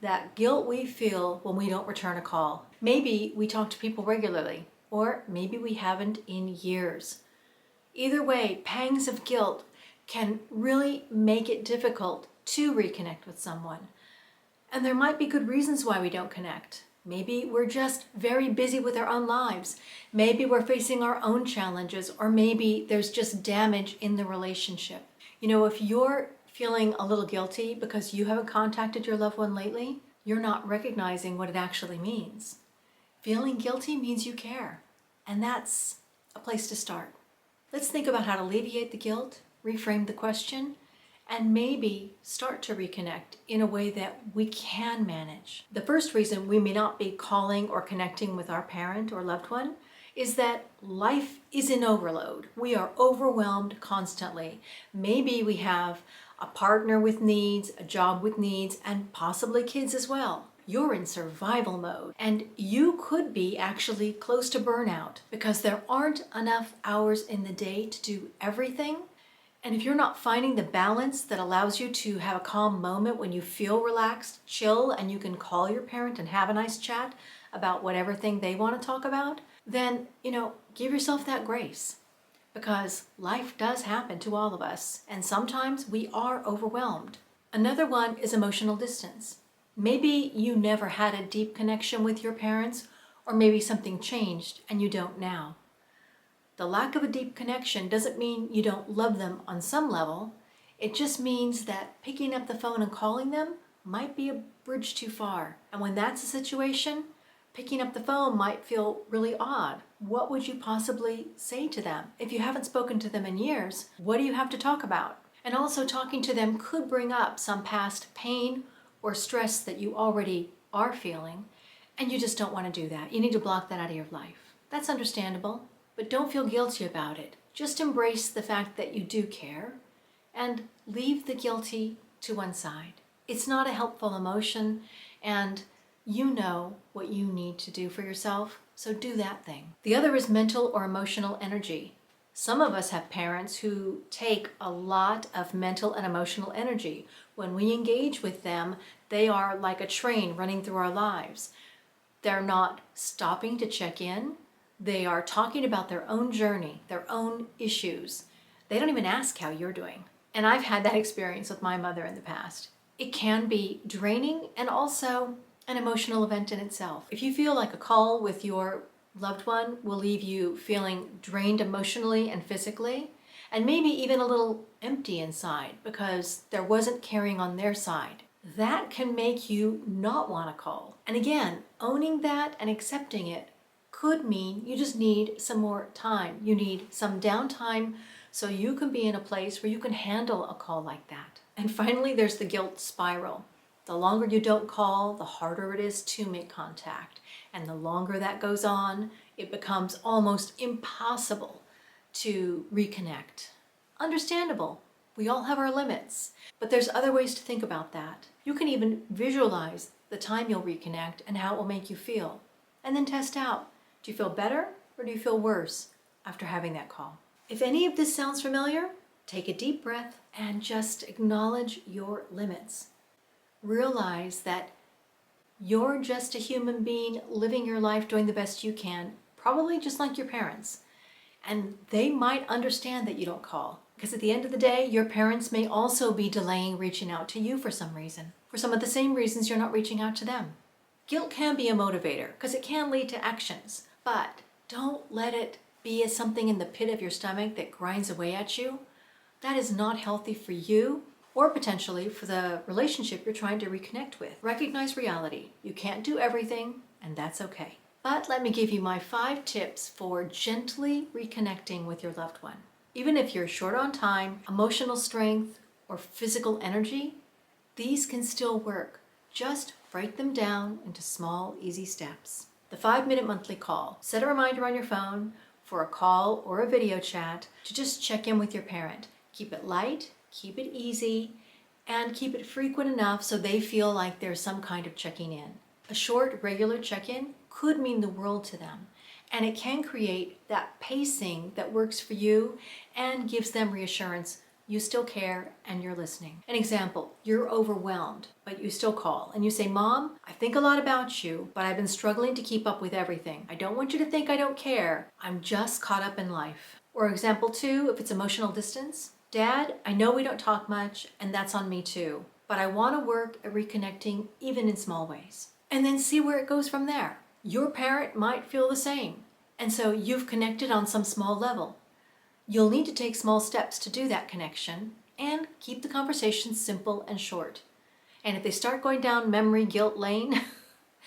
that guilt we feel when we don't return a call. Maybe we talk to people regularly, or maybe we haven't in years. Either way, pangs of guilt can really make it difficult to reconnect with someone. And there might be good reasons why we don't connect. Maybe we're just very busy with our own lives. Maybe we're facing our own challenges, or maybe there's just damage in the relationship. You know, if you're feeling a little guilty because you haven't contacted your loved one lately, you're not recognizing what it actually means. Feeling guilty means you care, and that's a place to start. Let's think about how to alleviate the guilt, reframe the question, and maybe start to reconnect in a way that we can manage. The first reason we may not be calling or connecting with our parent or loved one is that life is in overload. We are overwhelmed constantly. Maybe we have a partner with needs, a job with needs, and possibly kids as well. You're in survival mode, and you could be actually close to burnout because there aren't enough hours in the day to do everything. And if you're not finding the balance that allows you to have a calm moment when you feel relaxed, chill, and you can call your parent and have a nice chat about whatever thing they want to talk about, then, give yourself that grace. Because life does happen to all of us, and sometimes we are overwhelmed. Another one is emotional distance. Maybe you never had a deep connection with your parents, or maybe something changed and you don't now. The lack of a deep connection doesn't mean you don't love them on some level. It just means that picking up the phone and calling them might be a bridge too far. And when that's the situation, picking up the phone might feel really odd. What would you possibly say to them? If you haven't spoken to them in years, what do you have to talk about? And also, talking to them could bring up some past pain or stress that you already are feeling, and you just don't want to do that. You need to block that out of your life. That's understandable. But don't feel guilty about it. Just embrace the fact that you do care and leave the guilty to one side. It's not a helpful emotion, and you know what you need to do for yourself, so do that thing. The other is mental or emotional energy. Some of us have parents who take a lot of mental and emotional energy. When we engage with them, they are like a train running through our lives. They're not stopping to check in. They are talking about their own journey, their own issues. They don't even ask how you're doing. And I've had that experience with my mother in the past. It can be draining and also an emotional event in itself. If you feel like a call with your loved one will leave you feeling drained emotionally and physically, and maybe even a little empty inside because there wasn't caring on their side, that can make you not want to call. And again, owning that and accepting it could mean you just need some more time. You need some downtime so you can be in a place where you can handle a call like that. And finally, there's the guilt spiral. The longer you don't call, the harder it is to make contact. And the longer that goes on, it becomes almost impossible to reconnect. Understandable. We all have our limits. But there's other ways to think about that. You can even visualize the time you'll reconnect and how it will make you feel. And then test out. Do you feel better or do you feel worse after having that call? If any of this sounds familiar, take a deep breath and just acknowledge your limits. Realize that you're just a human being living your life doing the best you can, probably just like your parents. And they might understand that you don't call, because at the end of the day, your parents may also be delaying reaching out to you for some reason, for some of the same reasons you're not reaching out to them. Guilt can be a motivator because it can lead to actions. But don't let it be as something in the pit of your stomach that grinds away at you. That is not healthy for you or potentially for the relationship you're trying to reconnect with. Recognize reality. You can't do everything, and that's okay. But let me give you my 5 tips for gently reconnecting with your loved one. Even if you're short on time, emotional strength, or physical energy, these can still work. Just break them down into small, easy steps. The 5-minute monthly call. Set a reminder on your phone for a call or a video chat to just check in with your parent. Keep it light, keep it easy, and keep it frequent enough so they feel like there's some kind of checking in. A short, regular check-in could mean the world to them, and it can create that pacing that works for you and gives them reassurance you still care and you're listening. An example, you're overwhelmed, but you still call and you say, Mom, I think a lot about you, but I've been struggling to keep up with everything. I don't want you to think I don't care. I'm just caught up in life. Or example two, if it's emotional distance, Dad, I know we don't talk much and that's on me too, but I want to work at reconnecting even in small ways. And then see where it goes from there. Your parent might feel the same. And so you've connected on some small level. You'll need to take small steps to do that connection and keep the conversation simple and short. And if they start going down memory guilt lane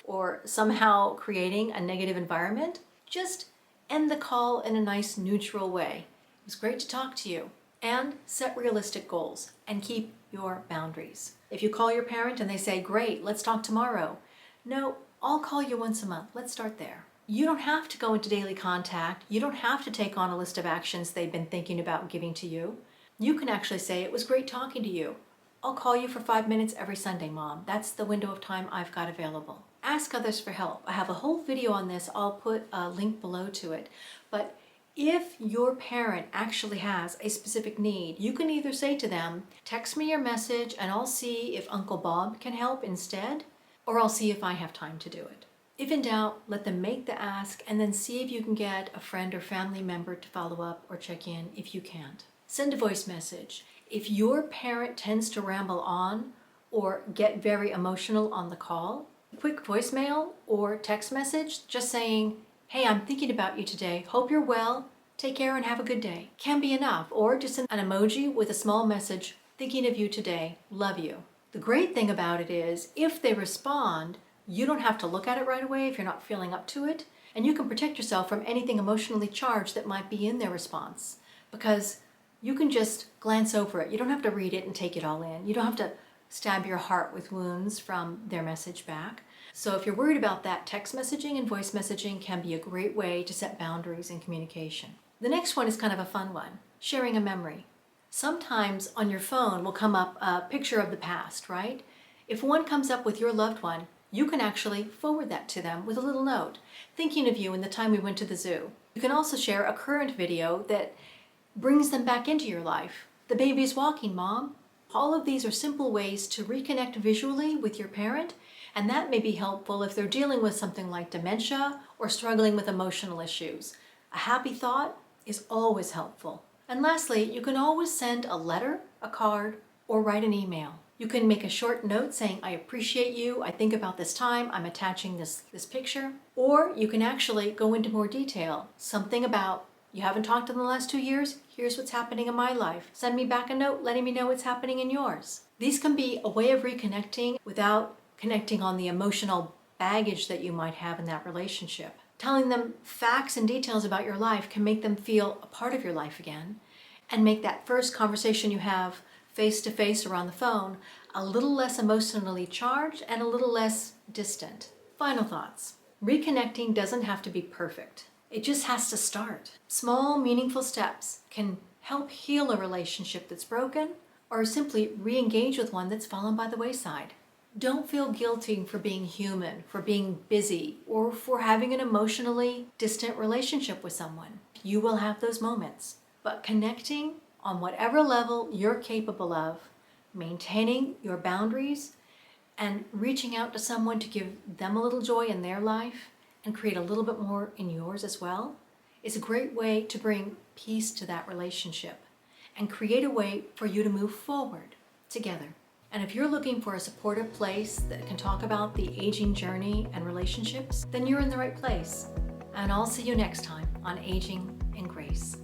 or somehow creating a negative environment, just end the call in a nice neutral way. It was great to talk to you. And set realistic goals and keep your boundaries. If you call your parent and they say, great, let's talk tomorrow. No, I'll call you once a month. Let's start there. You don't have to go into daily contact. You don't have to take on a list of actions they've been thinking about giving to you. You can actually say, it was great talking to you. I'll call you for 5 minutes every Sunday, Mom. That's the window of time I've got available. Ask others for help. I have a whole video on this. I'll put a link below to it. But if your parent actually has a specific need, you can either say to them, text me your message and I'll see if Uncle Bob can help instead, or I'll see if I have time to do it. If in doubt, let them make the ask and then see if you can get a friend or family member to follow up or check in if you can't. Send a voice message. If your parent tends to ramble on or get very emotional on the call, a quick voicemail or text message just saying, hey, I'm thinking about you today. Hope you're well. Take care and have a good day. Can be enough. Or just an emoji with a small message, thinking of you today. Love you. The great thing about it is if they respond, you don't have to look at it right away if you're not feeling up to it. And you can protect yourself from anything emotionally charged that might be in their response because you can just glance over it. You don't have to read it and take it all in. You don't have to stab your heart with wounds from their message back. So if you're worried about that, text messaging and voice messaging can be a great way to set boundaries in communication. The next one is kind of a fun one, sharing a memory. Sometimes on your phone will come up a picture of the past, right? If one comes up with your loved one, you can actually forward that to them with a little note, thinking of you in the time we went to the zoo. You can also share a current video that brings them back into your life. The baby's walking, Mom. All of these are simple ways to reconnect visually with your parent, and that may be helpful if they're dealing with something like dementia or struggling with emotional issues. A happy thought is always helpful. And lastly, you can always send a letter, a card, or write an email. You can make a short note saying, I appreciate you, I think about this time, I'm attaching this picture. Or you can actually go into more detail. Something about, you haven't talked in the last 2 years, here's what's happening in my life. Send me back a note letting me know what's happening in yours. These can be a way of reconnecting without connecting on the emotional baggage that you might have in that relationship. Telling them facts and details about your life can make them feel a part of your life again and make that first conversation you have face-to-face or on the phone a little less emotionally charged and a little less distant. Final thoughts. Reconnecting doesn't have to be perfect. It just has to start. Small, meaningful steps can help heal a relationship that's broken or simply re-engage with one that's fallen by the wayside. Don't feel guilty for being human, for being busy, or for having an emotionally distant relationship with someone. You will have those moments. But connecting on whatever level you're capable of, maintaining your boundaries, and reaching out to someone to give them a little joy in their life and create a little bit more in yours as well, is a great way to bring peace to that relationship and create a way for you to move forward together. And if you're looking for a supportive place that can talk about the aging journey and relationships, then you're in the right place. And I'll see you next time on Aging in Grace.